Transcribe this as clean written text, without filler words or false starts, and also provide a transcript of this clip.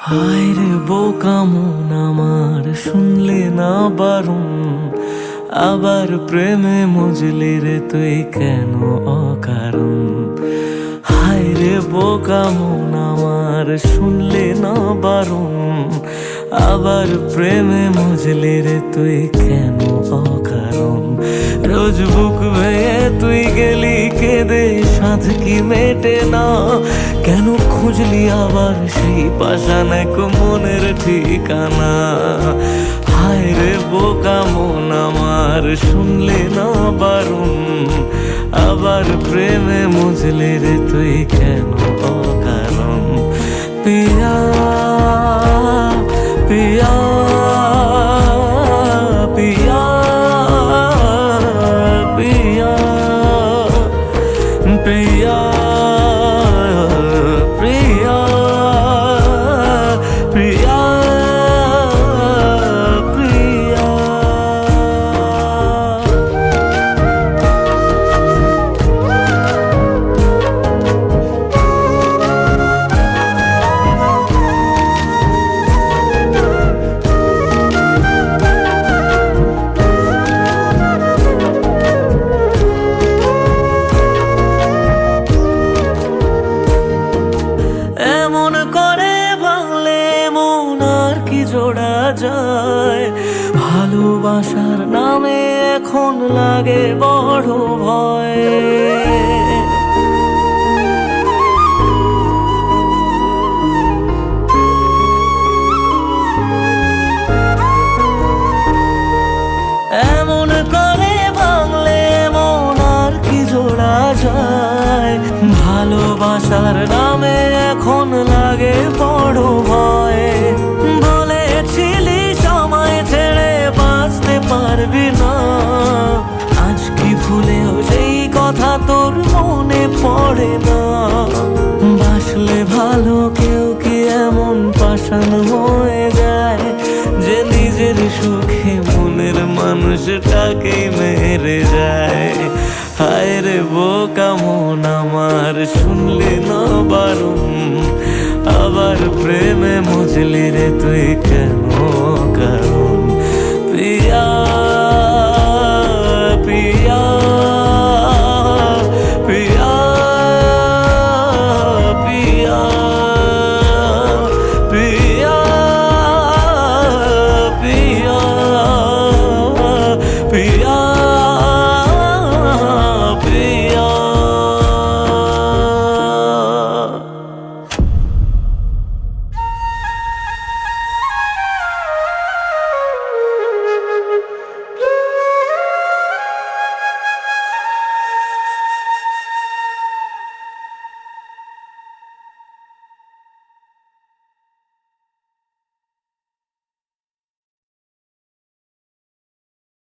হায় রে বোকা মন আমার, শুনলে না বারণ, আবার প্রেমে মজলি রে তুই কেন অকারণ। হায় রে বোকা মন আমার, শুনলে না বারণ, আবার প্রেমে মজলি রে তুই কেন অকারণ। রোজ বুক ভেঙে তুই গেলি কেঁদে, সাধ কি মেটে না, কেন খুঁজলি আবার সেই পাষাণ এক মনের ঠিকানা। হায় রে বোকা মন আমার, শুনলে না বারণ, আবার প্রেমে মজলি রে তুই কেন অকারণ। পিয়া পিয়া পিয়া পিয়া পিয়া প্রিয়া প্রিয়া প্রিয়া। এমন করে ভাঙলে মন আর কি জোড়া যায়, ভালোবাসার নামে এখন লাগে বড় ভয়। এমন করে ভাঙলে মন আর কি জোড়া যায়, ভালোবাসার নামে এখন লাগে বড় ভয়। বলেছিলি সময় ছেড়ে বাঁচতে পারবি না, আজ কি ভুলেও সেই কথা তোর মনে পড়ে না। বাসলে ভালো কেউ কি এমন পাষাণ হয়ে যায়, যে নিজের সুখে মনের মানুষটাকে মেরে যায়। হায় রে বোকা মন আমার, শুনলি না বারণ, আবার প্রেমে মজলি রে তুই কেন কারণ।